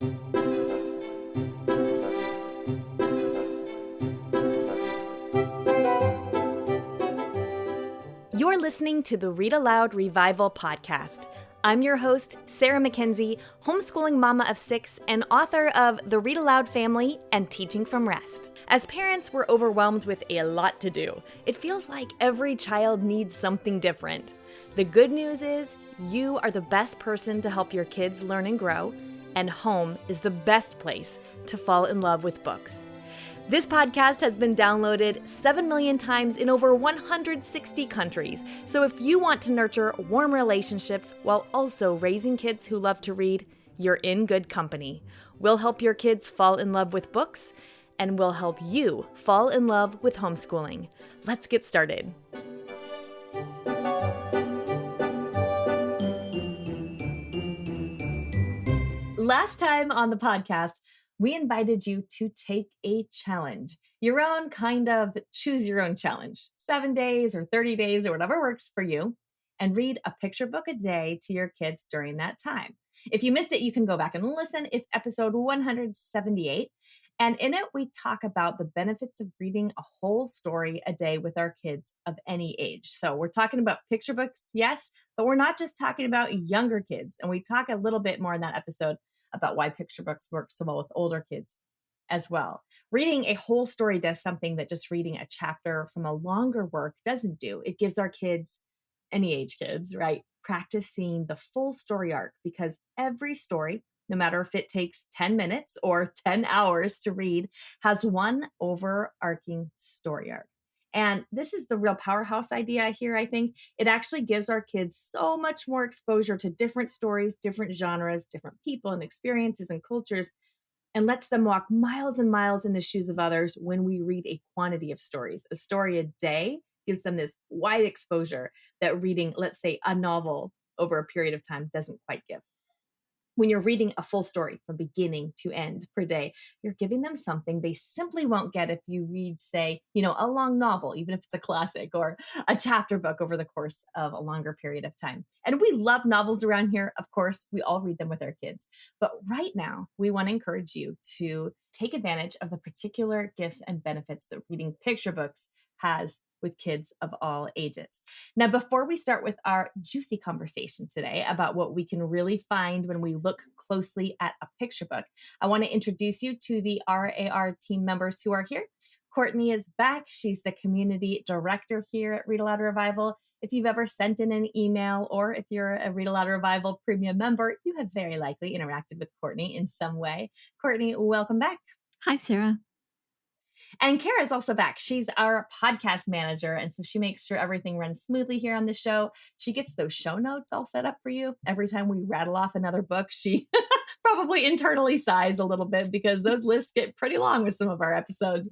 You're listening to the Read-Aloud Revival podcast. I'm your host, Sarah McKenzie, homeschooling mama of 6 and author of The Read-Aloud Family and Teaching from Rest. As parents, we're overwhelmed with a lot to do. It feels like every child needs something different. The good news is you are the best person to help your kids learn and grow, and home is the best place to fall in love with books. This podcast has been downloaded 7 million times in over 160 countries. So if you want to nurture warm relationships while also raising kids who love to read, you're in good company. We'll help your kids fall in love with books, and we'll help you fall in love with homeschooling. Let's get started. Last time on the podcast, we invited you to take a challenge, your own kind of choose your own challenge, 7 days or 30 days or whatever works for you, and read a picture book a day to your kids during that time. If you missed it, you can go back and listen. It's episode 178. And in it, we talk about the benefits of reading a whole story a day with our kids of any age. So we're talking about picture books, yes, but we're not just talking about younger kids. And we talk a little bit more in that episode about why picture books work so well with older kids as well. Reading a whole story does something that just reading a chapter from a longer work doesn't do. It gives our kids, any age kids, right, practicing the full story arc, because every story, no matter if it takes 10 minutes or 10 hours to read, has one overarching story arc. And this is the real powerhouse idea here, I think. It actually gives our kids so much more exposure to different stories, different genres, different people and experiences and cultures, and lets them walk miles and miles in the shoes of others when we read a quantity of stories. A story a day gives them this wide exposure that reading, let's say, a novel over a period of time doesn't quite give. When you're reading a full story from beginning to end per day, you're giving them something they simply won't get if you read, say, a long novel, even if it's a classic, or a chapter book over the course of a longer period of time. And we love novels around here. Of course, we all read them with our kids. But right now, we want to encourage you to take advantage of the particular gifts and benefits that reading picture books has with kids of all ages. Now, before we start with our juicy conversation today about what we can really find when we look closely at a picture book, I want to introduce you to the RAR team members who are here. Courtney is back. She's the community director here at Read-Aloud Revival. If you've ever sent in an email, or if you're a Read-Aloud Revival premium member, you have very likely interacted with Courtney in some way. Courtney, welcome back. Hi, Sarah. And Kara is also back. She's our podcast manager. And so she makes sure everything runs smoothly here on the show. She gets those show notes all set up for you. Every time we rattle off another book, she probably internally sighs a little bit because those lists get pretty long with some of our episodes.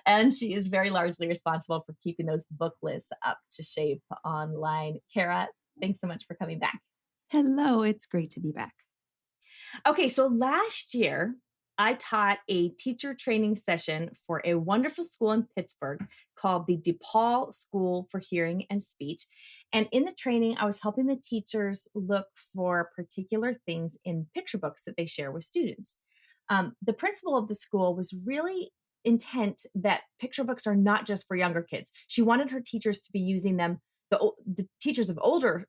And she is very largely responsible for keeping those book lists up to shape online. Kara, thanks so much for coming back. Hello, it's great to be back. Okay, so last year, I taught a teacher training session for a wonderful school in Pittsburgh called the DePaul School for Hearing and Speech. And in the training, I was helping the teachers look for particular things in picture books that they share with students. The principal of the school was really intent that picture books are not just for younger kids. She wanted her teachers to be using them, the teachers of older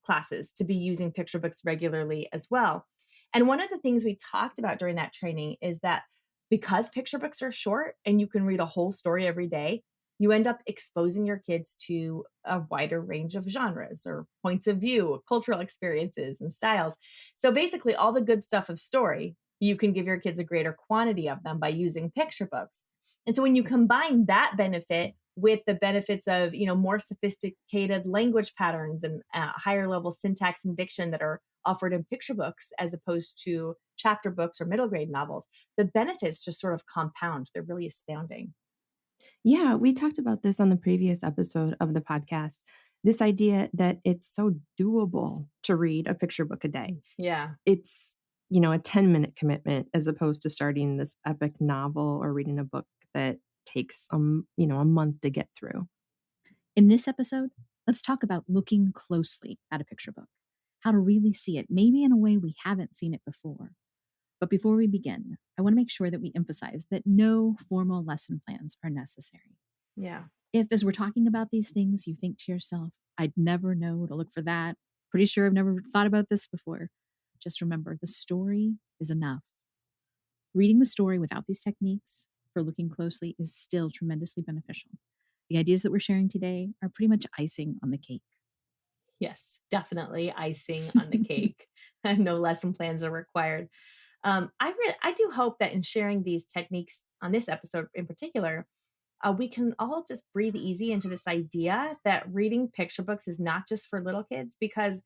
classes to be using picture books regularly as well. And one of the things we talked about during that training is that because picture books are short and you can read a whole story every day, you end up exposing your kids to a wider range of genres or points of view, cultural experiences and styles. So basically all the good stuff of story, you can give your kids a greater quantity of them by using picture books. And so when you combine that benefit with the benefits of, more sophisticated language patterns and higher level syntax and diction that are offered in picture books as opposed to chapter books or middle grade novels, the benefits just sort of compound. They're really astounding. Yeah, we talked about this on the previous episode of the podcast. This idea that it's so doable to read a picture book a day. Yeah. It's, a 10-minute commitment as opposed to starting this epic novel or reading a book that takes, a month to get through. In this episode, let's talk about looking closely at a picture book, how to really see it, maybe in a way we haven't seen it before. But before we begin, I want to make sure that we emphasize that no formal lesson plans are necessary. Yeah. If, as we're talking about these things, you think to yourself, I'd never know to look for that. Pretty sure I've never thought about this before. Just remember, the story is enough. Reading the story without these techniques for looking closely is still tremendously beneficial. The ideas that we're sharing today are pretty much icing on the cake. Yes, definitely icing on the cake. No lesson plans are required. I do hope that in sharing these techniques on this episode in particular, we can all just breathe easy into this idea that reading picture books is not just for little kids because,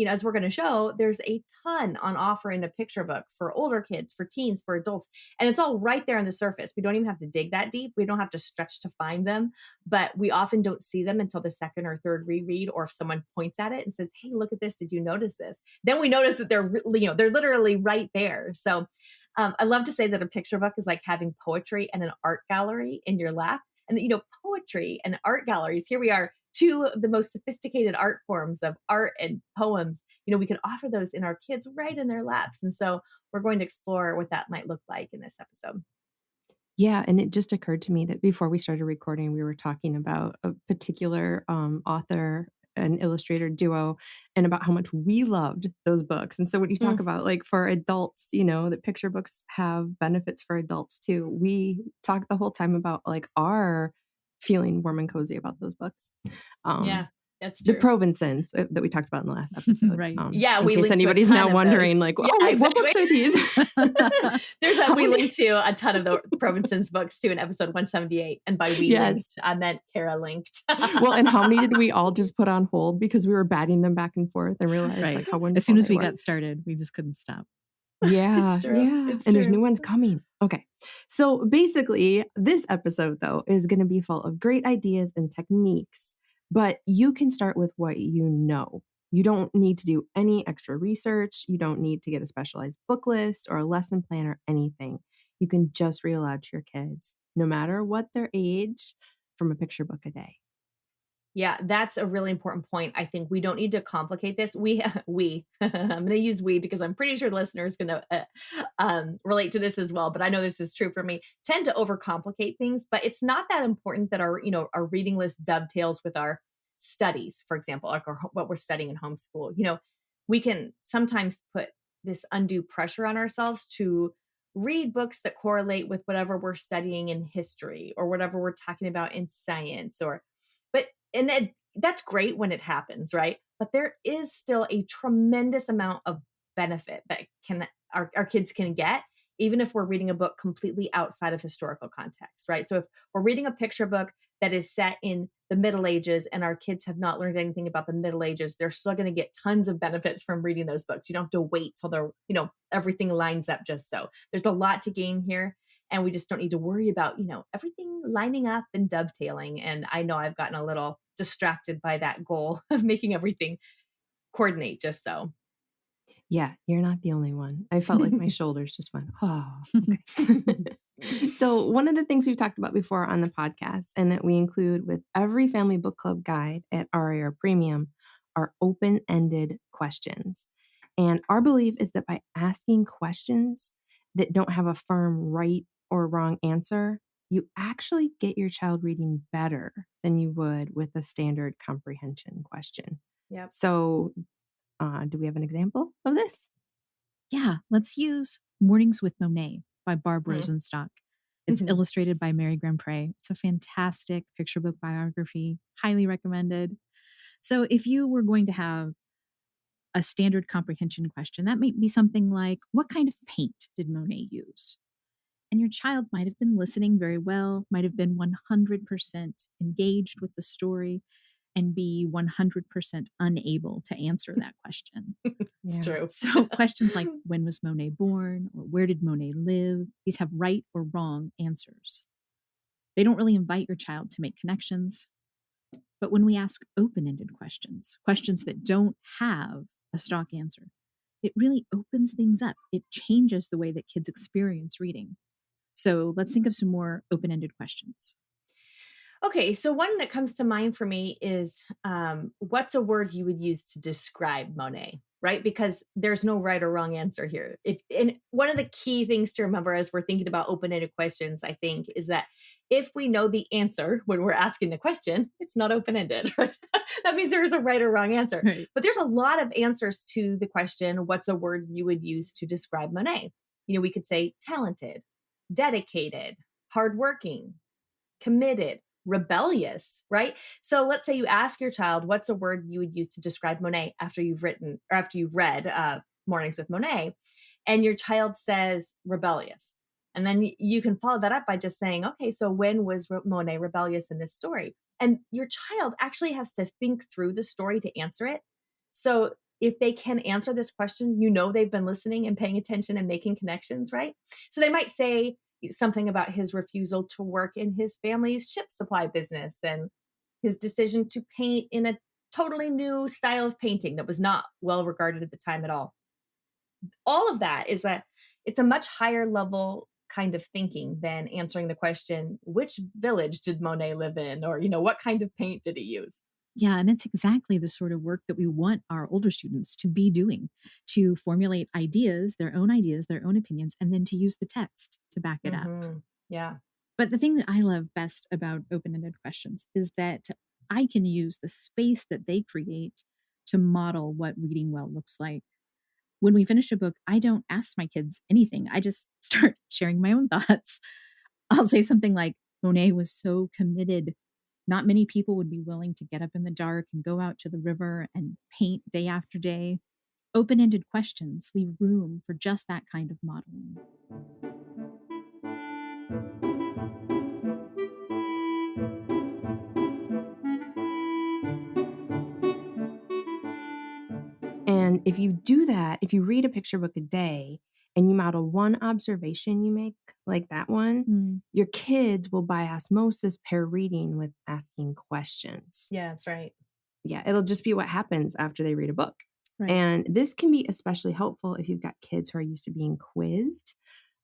as we're going to show, there's a ton on offer in a picture book for older kids, for teens, for adults. And it's all right there on the surface. We don't even have to dig that deep. We don't have to stretch to find them, but we often don't see them until the second or third reread, or if someone points at it and says, hey, look at this. Did you notice this? Then we notice that they're literally right there. So I love to say that a picture book is like having poetry and an art gallery in your lap. And, poetry and art galleries, here we are, two of the most sophisticated art forms of art and poems. We can offer those in our kids right in their laps. And so we're going to explore what that might look like in this episode. Yeah, and it just occurred to me that before we started recording, we were talking about a particular author, an illustrator duo, and about how much we loved those books. And so when you talk about like for adults, that picture books have benefits for adults too. We talk the whole time about like our feeling warm and cozy about those books. Yeah, that's The true. Provincens that we talked about in the last episode. Right. Yeah, in we case linked to a anybody's ton now of wondering, those. like, Yeah, oh, wait, what books are these? We linked to a ton of the Provincens books too in episode 178. And by we linked, I meant Kara linked. Well, and how many did we all just put on hold because we were batting them back and forth and realized Right. like how wonderful As soon as they we were. got started, we just couldn't stop. Yeah, It's true. yeah. It's and there's true. new ones coming. Okay. So basically, this episode, though, is going to be full of great ideas and techniques, but you can start with what you know. You don't need to do any extra research. You don't need to get a specialized book list or a lesson plan or anything. You can just read aloud to your kids, no matter what their age, from a picture book a day. Yeah, that's a really important point. I think we don't need to complicate this. We, I'm going to use we because I'm pretty sure listeners going to relate to this as well. But I know this is true for me. Tend to overcomplicate things, but it's not that important that our reading list dovetails with our studies, for example, like what we're studying in homeschool. We can sometimes put this undue pressure on ourselves to read books that correlate with whatever we're studying in history or whatever we're talking about in science and that's great when it happens, right? But there is still a tremendous amount of benefit that our kids can get, even if we're reading a book completely outside of historical context, right? So if we're reading a picture book that is set in the Middle Ages and our kids have not learned anything about the Middle Ages, they're still going to get tons of benefits from reading those books. You don't have to wait till everything lines up just so. There's a lot to gain here. And we just don't need to worry about, everything lining up and dovetailing. And I know I've gotten a little distracted by that goal of making everything coordinate just so. Yeah, you're not the only one. I felt like my shoulders just went, oh, okay. So one of the things we've talked about before on the podcast and that we include with every family book club guide at RAR Premium are open-ended questions. And our belief is that by asking questions that don't have a firm right or wrong answer, you actually get your child reading better than you would with a standard comprehension question. Yeah. So do we have an example of this? Yeah, let's use Mornings with Monet by Barb Rosenstock. It's illustrated by Mary Grandpré. It's a fantastic picture book biography, highly recommended. So if you were going to have a standard comprehension question, that might be something like, what kind of paint did Monet use? And your child might have been listening very well, might have been 100% engaged with the story, and be 100% unable to answer that question. It's true. So questions like, when was Monet born? Or where did Monet live? These have right or wrong answers. They don't really invite your child to make connections. But when we ask open-ended questions, questions that don't have a stock answer, it really opens things up. It changes the way that kids experience reading. So let's think of some more open-ended questions. Okay, so one that comes to mind for me is what's a word you would use to describe Monet, right? Because there's no right or wrong answer here. And one of the key things to remember as we're thinking about open-ended questions, I think, is that if we know the answer when we're asking the question, it's not open-ended, right? That means there is a right or wrong answer. Right. But there's a lot of answers to the question, what's a word you would use to describe Monet? We could say talented, dedicated, hardworking, committed, rebellious, right? So let's say you ask your child, what's a word you would use to describe Monet after you've written or after you've read Mornings with Monet, and your child says rebellious. And then you can follow that up by just saying, okay, so when was Monet rebellious in this story? And your child actually has to think through the story to answer it. So if they can answer this question, they've been listening and paying attention and making connections, right? So they might say, something about his refusal to work in his family's ship supply business and his decision to paint in a totally new style of painting that was not well regarded at the time at all. All of that is that it's a much higher level kind of thinking than answering the question, which village did Monet live in? Or, what kind of paint did he use? Yeah, and it's exactly the sort of work that we want our older students to be doing, to formulate ideas, their own opinions, and then to use the text to back it up. Yeah. But the thing that I love best about open-ended questions is that I can use the space that they create to model what reading well looks like. When we finish a book, I don't ask my kids anything. I just start sharing my own thoughts. I'll say something like, Monet was so committed. Not many people would be willing to get up in the dark and go out to the river and paint day after day. Open-ended questions leave room for just that kind of modeling. And if you do that, if you read a picture book a day and you model one observation you make, like that one, your kids will by osmosis pair reading with asking questions. Yeah, that's right. Yeah, it'll just be what happens after they read a book. Right. And this can be especially helpful if you've got kids who are used to being quizzed,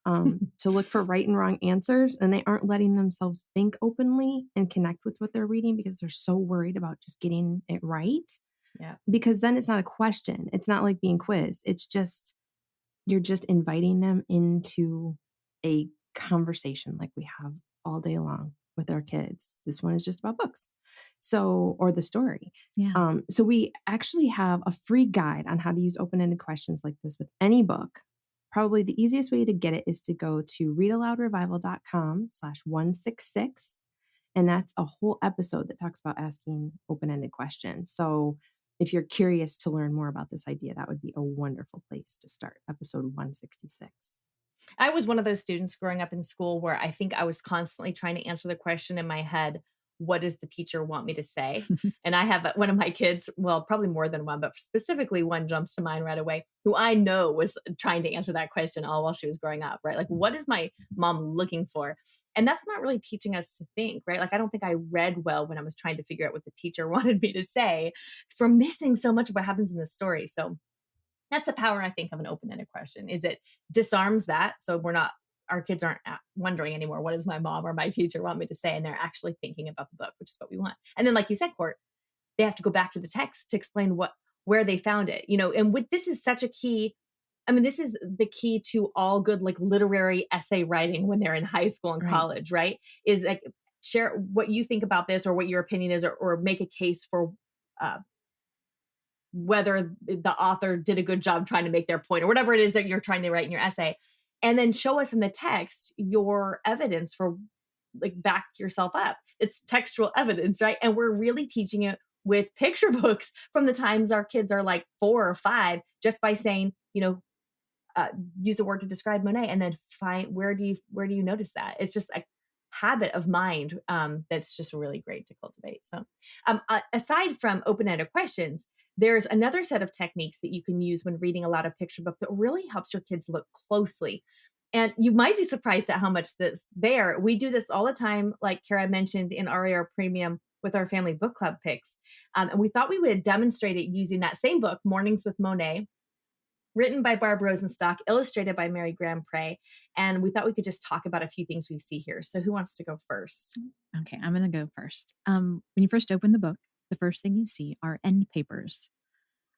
to look for right and wrong answers, and they aren't letting themselves think openly and connect with what they're reading because they're so worried about just getting it right. Yeah. Because then it's not a question. It's not like being quizzed. It's just, you're just inviting them into a conversation like we have all day long with our kids. This one is just about books. So, or the story. Yeah. So we actually have a free guide on how to use open-ended questions like this with any book. Probably the easiest way to get it is to go to readaloudrevival.com/166. And that's a whole episode that talks about asking open-ended questions. So if you're curious to learn more about this idea, that would be a wonderful place to start. Episode 166. I was one of those students growing up in school where I think I was constantly trying to answer the question in my head, what does the teacher want me to say? And I have one of my kids, well, probably more than one, but specifically one jumps to mind right away, who I know was trying to answer that question all while she was growing up, right? Like, what is my mom looking for? And that's not really teaching us to think, right? Like, I don't think I read well when I was trying to figure out what the teacher wanted me to say, because we're missing so much of what happens in the story. So that's the power, I think, of an open-ended question, is it disarms that. So our kids aren't wondering anymore, what does my mom or my teacher want me to say? And they're actually thinking about the book, which is what we want. And then, like you said, Court, they have to go back to the text to explain where they found it, and this is such a key. I mean, this is the key to all good, like, literary essay writing when they're in high school and college, right? Is like, share what you think about this or what your opinion is, or make a case for, whether the author did a good job trying to make their point or whatever it is that you're trying to write in your essay. And then show us in the text your evidence for, like, back yourself up. It's textual evidence, right? And we're really teaching it with picture books from the times our kids are like 4 or 5, just by saying, use a word to describe Monet, and then find where do you notice that? It's just a habit of mind that's just really great to cultivate. So aside from open-ended questions, there's another set of techniques that you can use when reading a lot of picture book that really helps your kids look closely. And you might be surprised at how much this there. We do this all the time, like Kara mentioned, in RAR Premium with our family book club picks. And we thought we would demonstrate it using that same book, Mornings with Monet, written by Barb Rosenstock, illustrated by Mary Graham Prey. And we thought we could just talk about a few things we see here. So who wants to go first? Okay, I'm going to go first. When you first open the book, the first thing you see are end papers.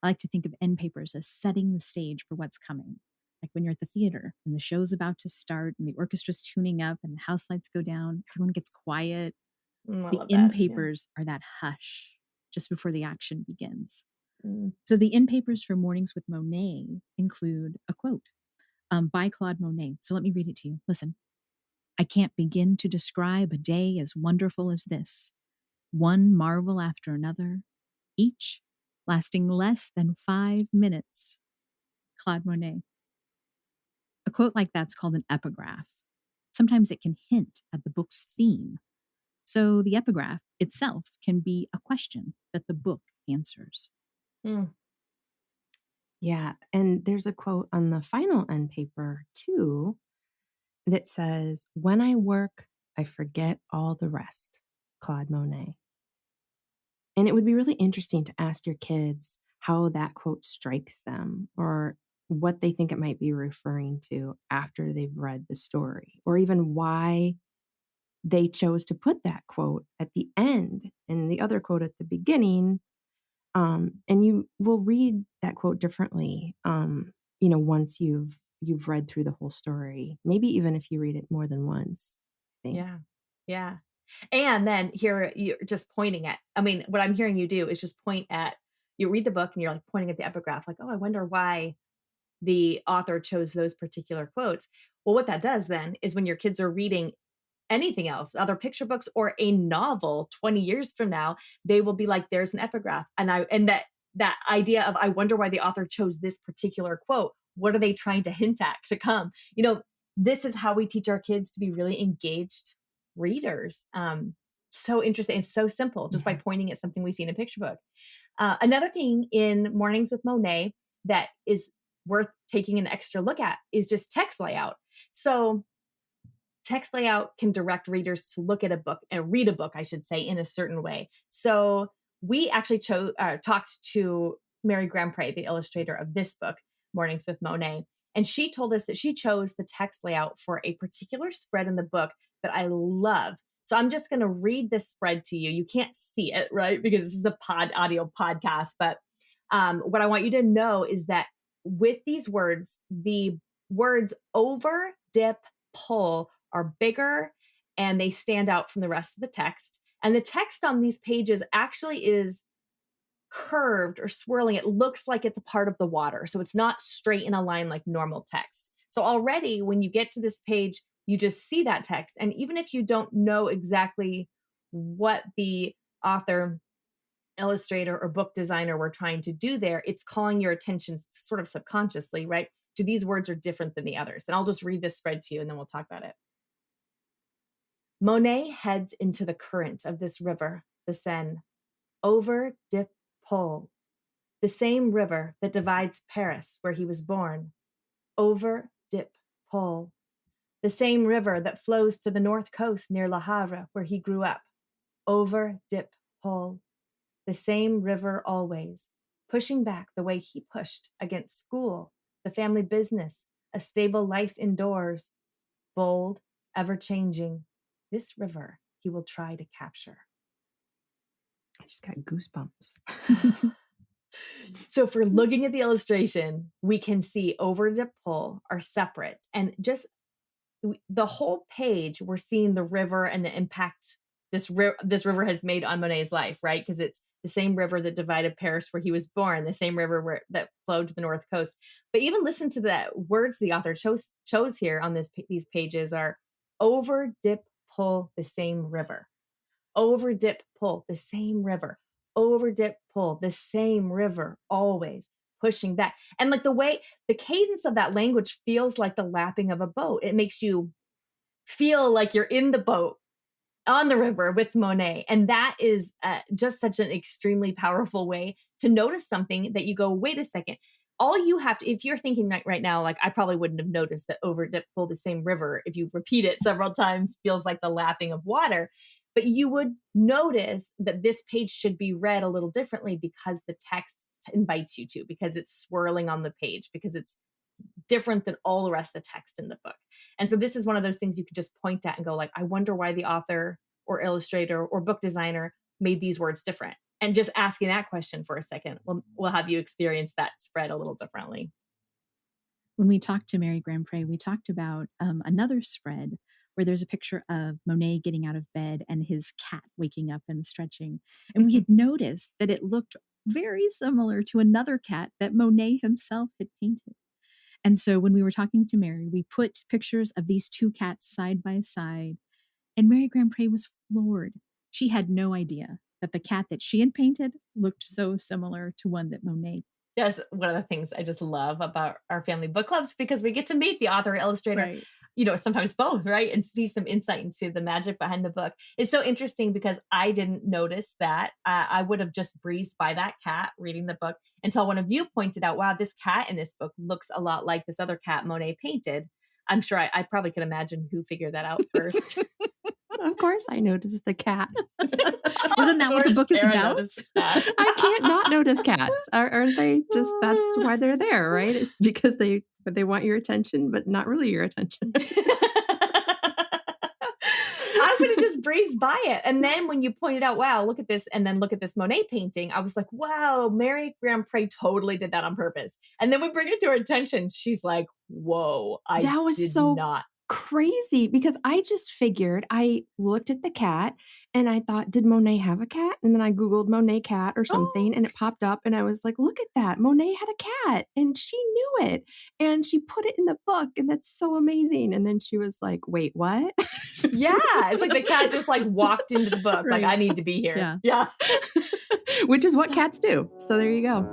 I like to think of end papers as setting the stage for what's coming. Like when you're at the theater and the show's about to start and the orchestra's tuning up and the house lights go down, everyone gets quiet. I The love end that. papers are that hush just before the action begins. Mm. So the end papers for Mornings with Monet include a quote by Claude Monet. So let me read it to you. Listen. I can't begin to describe a day as wonderful as this. One marvel after another, each lasting less than 5 minutes. Claude Monet. A quote like that's called an epigraph. Sometimes it can hint at the book's theme. So the epigraph itself can be a question that the book answers. Mm. Yeah. And there's a quote on the final end paper, too, that says, "When I work, I forget all the rest." Claude Monet. And it would be really interesting to ask your kids how that quote strikes them, or what they think it might be referring to after they've read the story, or even why they chose to put that quote at the end and the other quote at the beginning. And you will read that quote differently, once you've read through the whole story. Maybe even if you read it more than once, I think. Yeah. Yeah. And then here you're just pointing at, what I'm hearing you do is just point at, you read the book and you're like pointing at the epigraph, like, oh, I wonder why the author chose those particular quotes. Well, what that does then is when your kids are reading anything else, other picture books or a novel 20 years from now, they will be like, there's an epigraph. And that idea of, I wonder why the author chose this particular quote. What are they trying to hint at to come? This is how we teach our kids to be really engaged readers. So interesting and so simple, just by pointing at something we see in a picture book. Another thing in Mornings with Monet that is worth taking an extra look at is just text layout. So text layout can direct readers to look at a book and read a book, I should say, in a certain way. So we actually talked to Mary Graham Prey, the illustrator of this book, Mornings with Monet, and she told us that she chose the text layout for a particular spread in the book that I love. So I'm just going to read this spread to you. You can't see it, right? Because this is a audio podcast. But what I want you to know is that with these words, the words over, dip, pull are bigger and they stand out from the rest of the text. And the text on these pages actually is curved or swirling. It looks like it's a part of the water. So it's not straight in a line like normal text. So already when you get to this page, you just see that text. And even if you don't know exactly what the author, illustrator, or book designer were trying to do there, it's calling your attention sort of subconsciously, right? To these words are different than the others. And I'll just read this spread to you and then we'll talk about it. Monet heads into the current of this river, the Seine, over, dip, pull, the same river that divides Paris, where he was born, over, dip, pull, the same river that flows to the north coast near Le Havre, where he grew up, over, dip, pull, the same river always, pushing back the way he pushed against school, the family business, a stable life indoors, bold, ever-changing, this river he will try to capture. I just got goosebumps. So if we're looking at the illustration, we can see over, dip, pull are separate. And just the whole page, we're seeing the river and the impact this river has made on Monet's life, right? Because it's the same river that divided Paris where he was born, the same river that flowed to the north coast. But even listen to the words the author chose here on these pages are over, dip, pull, the same river. Over, dip, pull, the same river. Over, dip, pull, the same river, always pushing back. And like the way the cadence of that language feels like the lapping of a boat. It makes you feel like you're in the boat on the river with Monet. And that is just such an extremely powerful way to notice something that you go, wait a second. All you have to, if you're thinking right now, like I probably wouldn't have noticed that over, dip, pull, the same river, if you repeat it several times, feels like the lapping of water. But you would notice that this page should be read a little differently because the text invites you to, because it's swirling on the page, because it's different than all the rest of the text in the book. And so this is one of those things you could just point at and go like, I wonder why the author or illustrator or book designer made these words different. And just asking that question for a second will have you experience that spread a little differently. When we talked to Mary Graham Prey, we talked about another spread where there's a picture of Monet getting out of bed and his cat waking up and stretching. And we had noticed that it looked very similar to another cat that Monet himself had painted. And so when we were talking to Mary, we put pictures of these two cats side by side, and Mary Graham Prey was floored. She had no idea that the cat that she had painted looked so similar to one that Monet. That's one of the things I just love about our family book clubs, because we get to meet the author or illustrator, Right. Sometimes both, right? And see some insight into the magic behind the book. It's so interesting because I didn't notice that. I would have just breezed by that cat reading the book until one of you pointed out, wow, this cat in this book looks a lot like this other cat Monet painted. I'm sure I probably could imagine who figured that out first. Of course, I noticed the cat. Isn't that what the book is about? I can't not notice cats. Aren't they just, that's why they're there, right? It's because they want your attention, but not really your attention. I would have just breezed by it. And then when you pointed out, wow, look at this, and then look at this Monet painting, I was like, wow, Mary Graham Prey totally did that on purpose. And then we bring it to her attention. She's like, whoa, That was did so not. crazy, because I just figured, I looked at the cat and I thought, did Monet have a cat? And then I Googled Monet cat or something, and it popped up, and I was like, look at that. Monet had a cat and she knew it, and she put it in the book, and that's so amazing. And then she was like, wait, what? Yeah. It's like the cat just like walked into the book. Right. Like, I need to be here. Yeah. Which is what cats do. So there you go.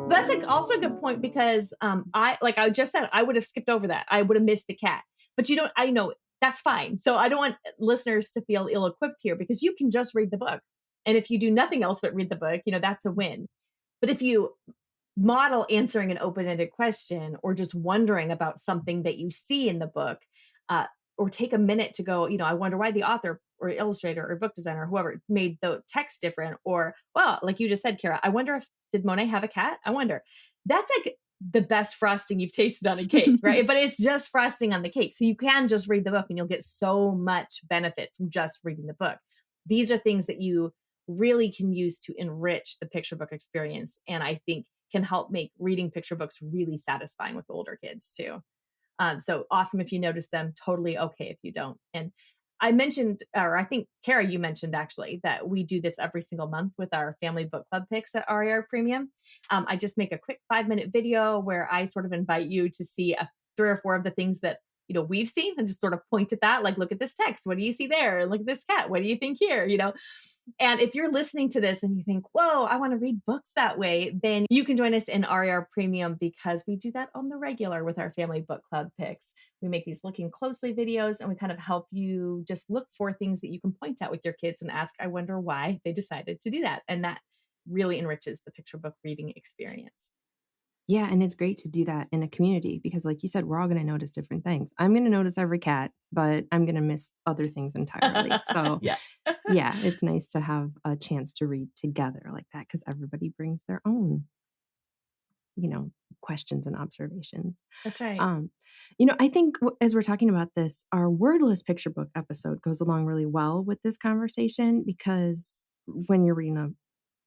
That's also a good point, because I just said, I would have skipped over that. I would have missed the cat. But I know that's fine. So I don't want listeners to feel ill-equipped here, because you can just read the book. And if you do nothing else but read the book, that's a win. But if you model answering an open-ended question, or just wondering about something that you see in the book, or take a minute to go, I wonder why the author or illustrator or book designer or whoever made the text different, or, well, like you just said, Kara, I wonder did Monet have a cat? I wonder. That's like the best frosting you've tasted on a cake, right? But it's just frosting on the cake. So you can just read the book and you'll get so much benefit from just reading the book. These are things that you really can use to enrich the picture book experience, and I think can help make reading picture books really satisfying with older kids too. So awesome if you notice them, totally okay if you don't. And I mentioned, or I think Kara, you mentioned actually, that we do this every single month with our family book club picks at RAR Premium. I just make a quick 5-minute video where I sort of invite you to see 3 or 4 of the things that we've seen, and just sort of point at that, like, look at this text, what do you see there? Look at this cat, what do you think here? And if you're listening to this and you think, whoa, I want to read books that way, then you can join us in RAR Premium, because we do that on the regular with our family book club picks. We make these looking closely videos, and we kind of help you just look for things that you can point at with your kids and ask, I wonder why they decided to do that. And that really enriches the picture book reading experience. Yeah, and it's great to do that in a community, because like you said, we're all going to notice different things. I'm going to notice every cat, but I'm going to miss other things entirely. So yeah, it's nice to have a chance to read together like that, because everybody brings their own, questions and observations. That's right. I think as we're talking about this, our wordless picture book episode goes along really well with this conversation, because when you're reading a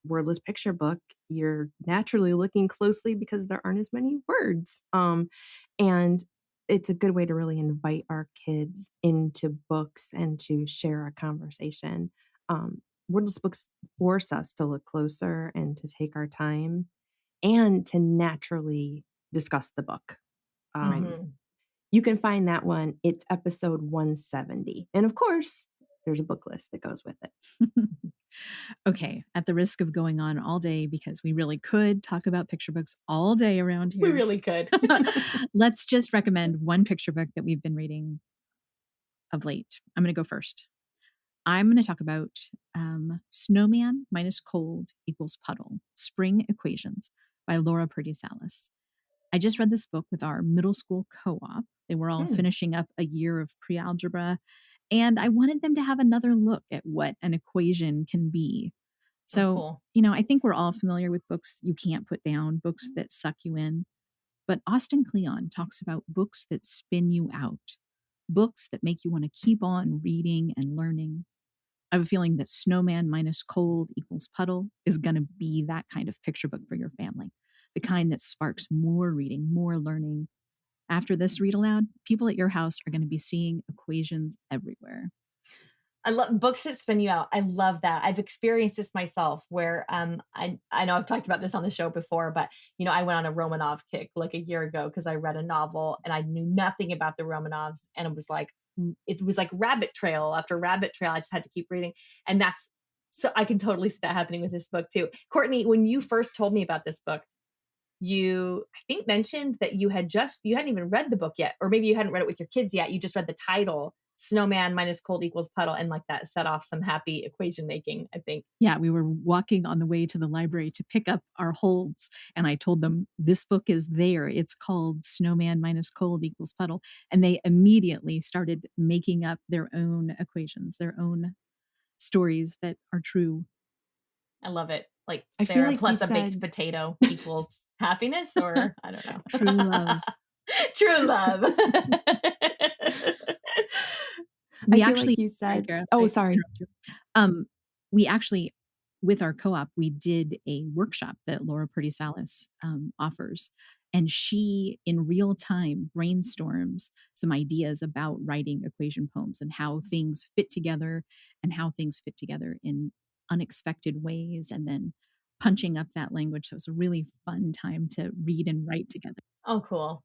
wordless picture book, you're naturally looking closely because there aren't as many words. And it's a good way to really invite our kids into books and to share a conversation. Wordless books force us to look closer and to take our time and to naturally discuss the book. You can find that one. It's episode 170. And of course, there's a book list that goes with it. Okay, at the risk of going on all day, because we really could talk about picture books all day around here. We really could. Let's just recommend one picture book that we've been reading of late. I'm going to go first. I'm going to talk about Snowman minus Cold equals Puddle, Spring Equations by Laura Purdy Salas. I just read this book with our middle school co-op. They were all finishing up a year of pre-algebra, And I wanted them to have another look at what an equation can be. Oh, So, cool. I think we're all familiar with books you can't put down, books that suck you in. But Austin Kleon talks about books that spin you out, books that make you want to keep on reading and learning. I have a feeling that Snowman minus cold equals puddle is going to be that kind of picture book for your family, the kind that sparks more reading, more learning. After this read aloud, people at your house are going to be seeing equations everywhere. I love books that spin you out. I love that. I've experienced this myself where I know I've talked about this on the show before, but I went on a Romanov kick like a year ago because I read a novel and I knew nothing about the Romanovs, and it was like rabbit trail after rabbit trail. I just had to keep reading. And that's so I can totally see that happening with this book too. Courtney, when you first told me about this book, you I think mentioned that you hadn't even read the book yet, or maybe you hadn't read it with your kids yet. You just read the title, Snowman minus cold equals puddle, and like that set off some happy equation making, I think. Yeah, we were walking on the way to the library to pick up our holds, and I told them this book is there. It's called Snowman minus cold equals puddle, and they immediately started making up their own equations, their own stories that are true. I love it. Like I feel Sarah like plus you a baked said potato equals happiness, or I don't know. True love. True love. We I feel actually, like you sorry, said, Kara, oh, I sorry. interrupt you. We actually, with our co-op, we did a workshop that Laura Purdy Salas offers. And she, in real time, brainstorms some ideas about writing equation poems and how things fit together in unexpected ways, and then punching up that language. So it was a really fun time to read and write together. Oh, cool.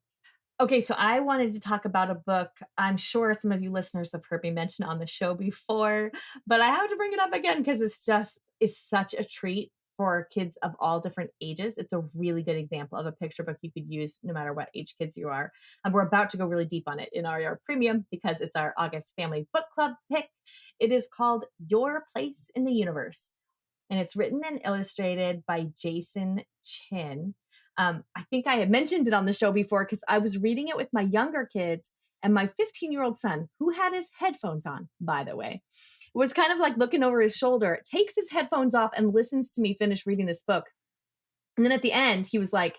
Okay, so I wanted to talk about a book I'm sure some of you listeners have heard me mention on the show before, but I have to bring it up again because it's such a treat for kids of all different ages. It's a really good example of a picture book you could use no matter what age kids you are. And we're about to go really deep on it in RAR Premium because it's our August Family Book Club pick. It is called Your Place in the Universe, and it's written and illustrated by Jason Chin. I think I had mentioned it on the show before because I was reading it with my younger kids, and my 15-year-old son, who had his headphones on, by the way, was kind of like looking over his shoulder, takes his headphones off and listens to me finish reading this book. And then at the end, he was like,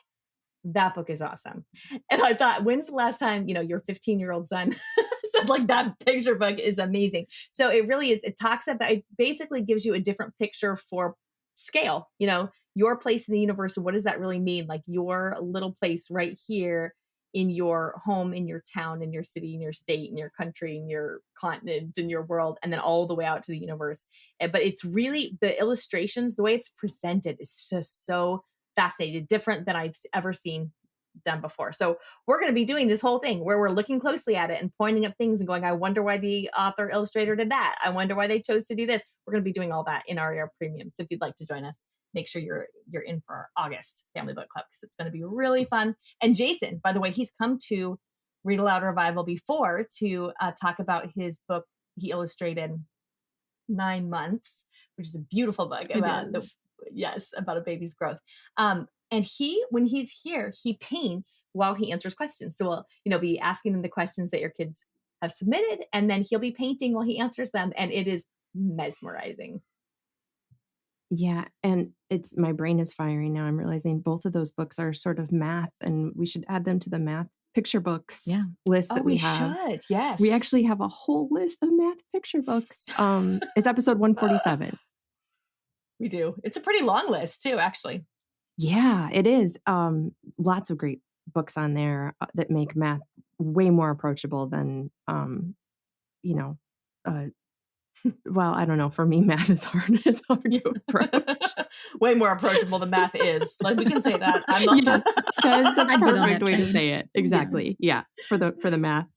that book is awesome. And I thought, when's the last time, your 15-year-old son said like that picture book is amazing? So it really is. It basically gives you a different picture for scale, your place in the universe. What does that really mean? Like your little place right here in your home, in your town, in your city, in your state, in your country, in your continent, in your world, and then all the way out to the universe. But it's really the illustrations, the way it's presented is just so fascinating, different than I've ever seen done before. So we're going to be doing this whole thing where we're looking closely at it and pointing at things and going, I wonder why the author illustrator did that. I wonder why they chose to do this. We're going to be doing all that in our Premium. So if you'd like to join us, make sure you're in for our August Family Book Club because it's going to be really fun. And Jason, by the way, he's come to Read-Aloud Revival before to talk about his book he illustrated, 9 Months, which is a beautiful book about about a baby's growth. And when he's here, he paints while he answers questions. So we'll, be asking him the questions that your kids have submitted, and then he'll be painting while he answers them. And it is mesmerizing. Yeah. And my brain is firing now. I'm realizing both of those books are sort of math, and we should add them to the math picture books list that we have. Should. Yes. We actually have a whole list of math picture books. It's episode 147. We do. It's a pretty long list too, actually. Yeah, it is. Lots of great books on there that make math way more approachable than, well, I don't know. For me, math is hard. It's hard to approach. Way more approachable than math is. Like we can say that. Yes, that is the perfect way to say it. Exactly. Yeah, for the math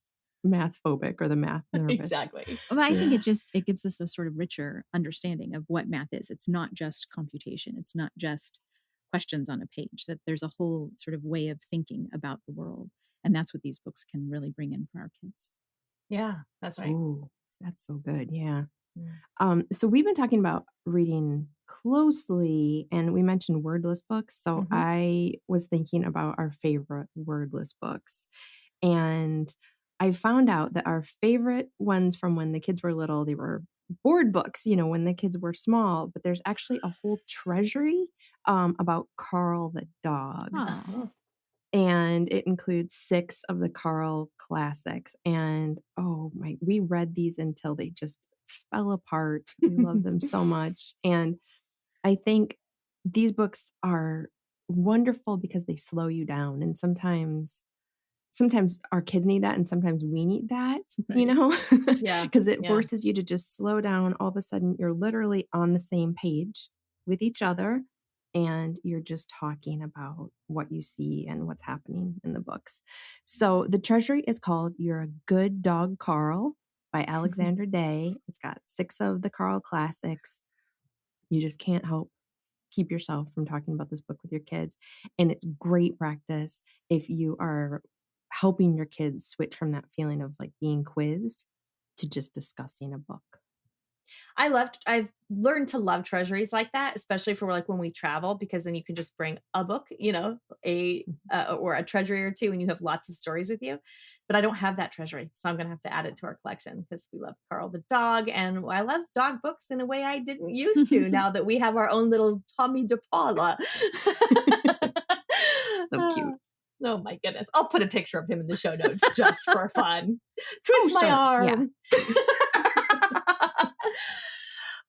phobic or the math nervous. Exactly. Well, I think it gives us a sort of richer understanding of what math is. It's not just computation. It's not just questions on a page. That there's a whole sort of way of thinking about the world, and that's what these books can really bring in for our kids. Yeah, that's right. Ooh, that's so good. Yeah. So we've been talking about reading closely, and we mentioned wordless books. So I was thinking about our favorite wordless books, and I found out that our favorite ones from when the kids were little, they were board books, when the kids were small, but there's actually a whole treasury about Carl the dog. Oh, And it includes 6 of the Carl classics. And we read these until they just fell apart. We love them so much. And I think these books are wonderful because they slow you down. And sometimes our kids need that, and sometimes we need that, Right. Yeah. because it Yeah. forces you to just slow down. All of a sudden, you're literally on the same page with each other, and you're just talking about what you see and what's happening in the books. So the treasury is called You're a Good Dog, Carl by Alexander Day. It's got 6 of the Carl classics. You just can't help keep yourself from talking about this book with your kids. And it's great practice if you are helping your kids switch from that feeling of like being quizzed to just discussing a book. I've learned to love treasuries like that, especially for like when we travel, because then you can just bring a book, or a treasury or two, and you have lots of stories with you. But I don't have that treasury, so I'm going to have to add it to our collection because we love Carl the dog, and I love dog books in a way I didn't used to. Now that we have our own little Tommy DePaula. So cute. Oh my goodness. I'll put a picture of him in the show notes just for fun. Twist my sure. arm. Yeah.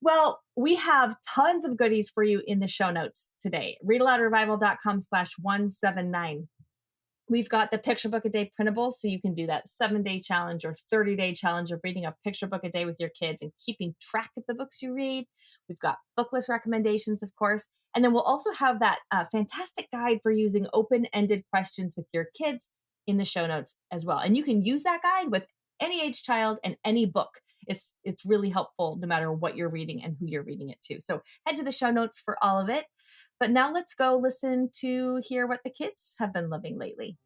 Well, we have tons of goodies for you in the show notes today. readaloudrevival.com/179. We've got the picture book a day printable, so you can do that 7-day challenge or 30-day challenge of reading a picture book a day with your kids and keeping track of the books you read. We've got book list recommendations, of course. And then we'll also have that fantastic guide for using open-ended questions with your kids in the show notes as well. And you can use that guide with any age child and any book. It's really helpful no matter what you're reading and who you're reading it to. So head to the show notes for all of it. But now let's go listen to hear what the kids have been loving lately.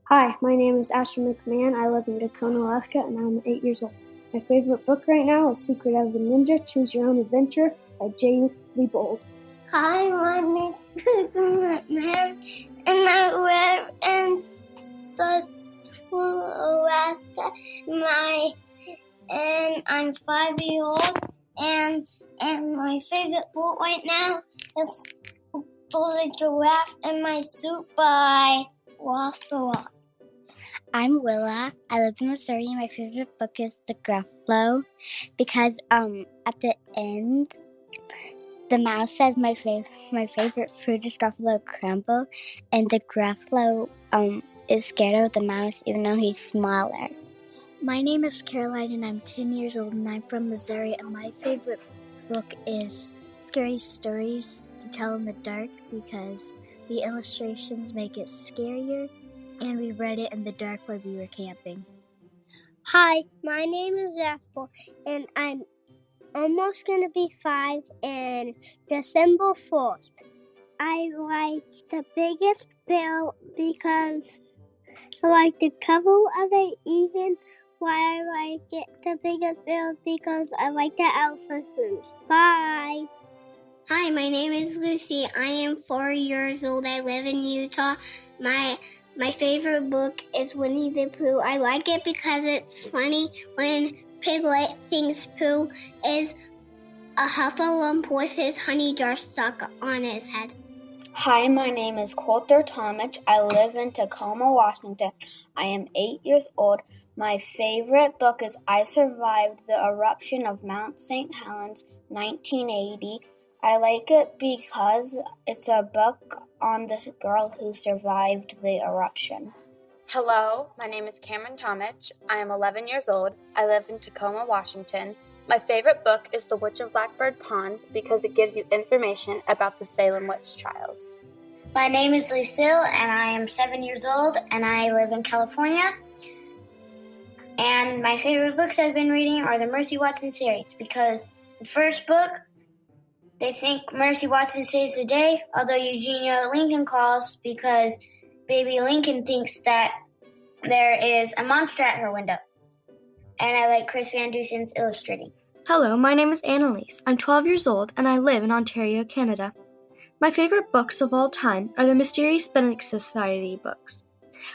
Hi, my name is Asher McMahon. I live in Gacona, Alaska, and I'm 8 years old. My favorite book right now is Secret of the Ninja, Choose Your Own Adventure by J. Leibold. Hi, my name's McMahon, and I live in Alaska. And I'm 5 years old, and my favorite book right now is The Giraffe in My Soup by Ross Perot. I'm Willa. I live in Missouri. My favorite book is The Gruffalo because at the end, the mouse says my favorite fruit is Gruffalo crumble, and the Gruffalo is scared of the mouse even though he's smaller. My name is Caroline, and I'm 10 years old, and I'm from Missouri, and my favorite book is Scary Stories to Tell in the Dark because the illustrations make it scarier, and we read it in the dark while we were camping. Hi, my name is Jasper, and I'm almost going to be 5 in December 4th. I like The Biggest Bill because I like the cover of it, even why I like it The Biggest Bill because I like the elephants. Bye! Hi, my name is Lucy. I am 4 years old. I live in Utah. My favorite book is Winnie the Pooh. I like it because it's funny when Piglet thinks Pooh is a Huffalump with his honey jar stuck on his head. Hi, my name is Coulter Tomich. I live in Tacoma, Washington. I am 8 years old. My favorite book is I Survived the Eruption of Mount St. Helens, 1980. I like it because it's a book on this girl who survived the eruption. Hello, my name is Cameron Tomich. I am 11 years old. I live in Tacoma, Washington. My favorite book is The Witch of Blackbird Pond because it gives you information about the Salem witch trials. My name is Lucille, and I am 7 years old, and I live in California. And my favorite books I've been reading are the Mercy Watson series because the first book, they think Mercy Watson saves the day, although Eugenia Lincoln calls because baby Lincoln thinks that there is a monster at her window. And I like Chris Van Dusen's illustrating. Hello, my name is Annalise. I'm 12 years old and I live in Ontario, Canada. My favorite books of all time are the Mysterious Spinning Society books.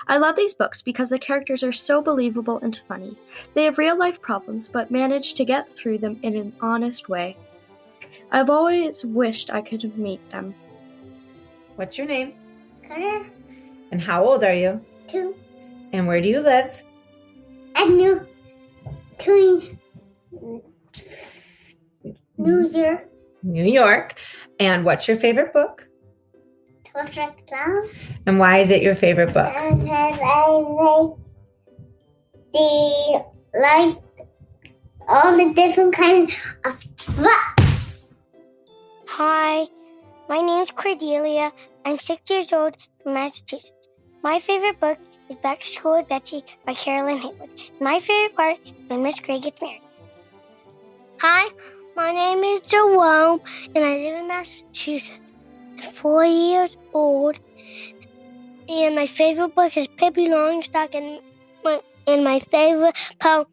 I love these books because the characters are so believable and funny. They have real-life problems but manage to get through them in an honest way. I've always wished I could meet them. What's your name? Carter. And how old are you? 2. And where do you live? At New York. New York. And what's your favorite book? Perfect Love. And why is it your favorite book? Because I like all the different kinds of books. Hi, my name's Cordelia. I'm 6 years old from Massachusetts. My favorite book is Back to School with Betsy by Carolyn Haywood. My favorite part is when Miss Gray gets married. Hi, my name is Jerome, and I live in Massachusetts. I'm 4 years old, and my favorite book is Pippi Longstocking, and my favorite poem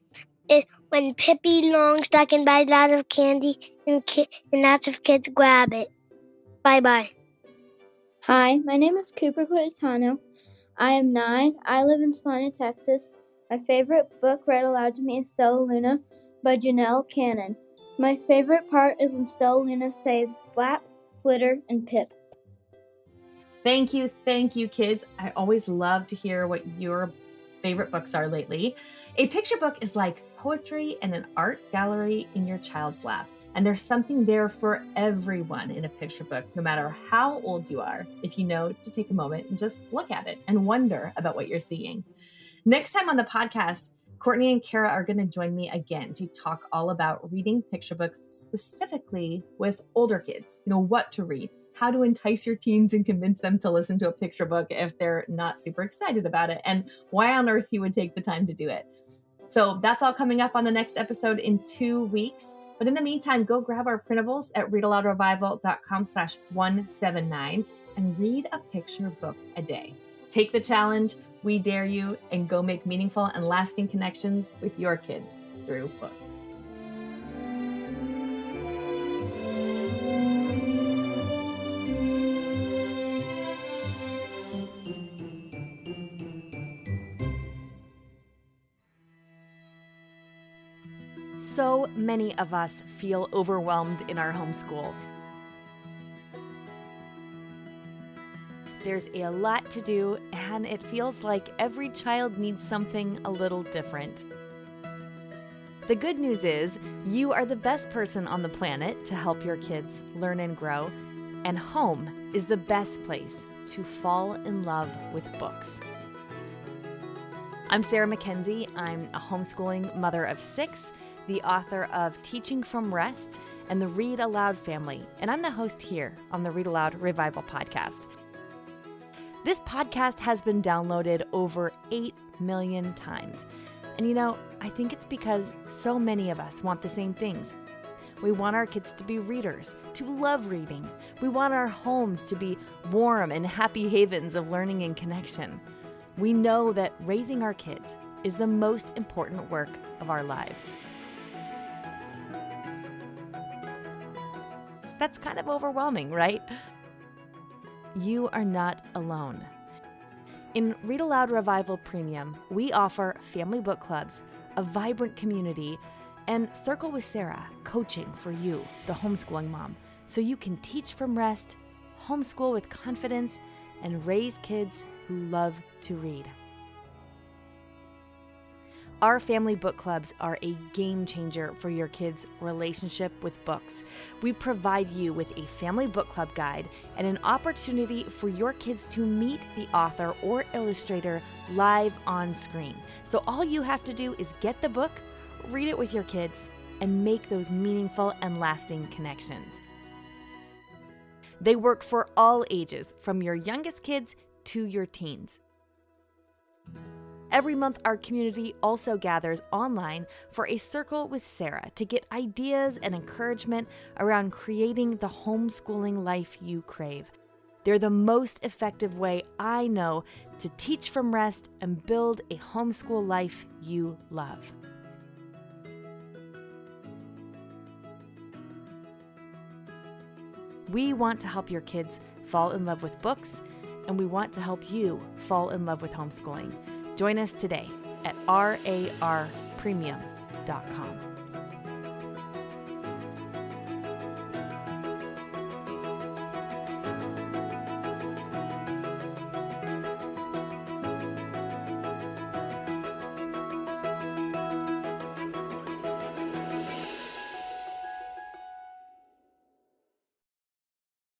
is when Pippi Longstocking buys lots of candy and lots of kids grab it. Bye-bye. Hi, my name is Cooper Quintano. I am 9. I live in Salina, Texas. My favorite book read aloud to me is Stella Luna by Janelle Cannon. My favorite part is when Stella Luna saves Flap, Flitter, and Pip. Thank you, kids. I always love to hear what your favorite books are lately. A picture book is like poetry in an art gallery in your child's lap. And there's something there for everyone in a picture book, no matter how old you are, if you know to take a moment and just look at it and wonder about what you're seeing. Next time on the podcast, Courtney and Kara are going to join me again to talk all about reading picture books, specifically with older kids. You know, what to read, how to entice your teens and convince them to listen to a picture book if they're not super excited about it, and why on earth you would take the time to do it. So that's all coming up on the next episode in 2 weeks. But in the meantime, go grab our printables at readaloudrevival.com/179 and read a picture book a day. Take the challenge, we dare you, and go make meaningful and lasting connections with your kids through books. So many of us feel overwhelmed in our homeschool. There's a lot to do, and it feels like every child needs something a little different. The good news is, you are the best person on the planet to help your kids learn and grow, and home is the best place to fall in love with books. I'm Sarah Mackenzie. I'm a homeschooling mother of 6, the author of Teaching from Rest and the Read-Aloud family, and I'm the host here on the Read-Aloud Revival podcast. This podcast has been downloaded over 8 million times. And you know, I think it's because so many of us want the same things. We want our kids to be readers, to love reading. We want our homes to be warm and happy havens of learning and connection. We know that raising our kids is the most important work of our lives. That's kind of overwhelming, right? You are not alone. In Read-Aloud Revival Premium, we offer family book clubs, a vibrant community, and Circle with Sarah, coaching for you, the homeschooling mom, so you can teach from rest, homeschool with confidence, and raise kids who love to read. Our family book clubs are a game changer for your kids' relationship with books. We provide you with a family book club guide and an opportunity for your kids to meet the author or illustrator live on screen. So all you have to do is get the book, read it with your kids, and make those meaningful and lasting connections. They work for all ages, from your youngest kids to your teens. Every month, our community also gathers online for a Circle with Sarah to get ideas and encouragement around creating the homeschooling life you crave. They're the most effective way I know to teach from rest and build a homeschool life you love. We want to help your kids fall in love with books, and we want to help you fall in love with homeschooling. Join us today at rarpremium.com.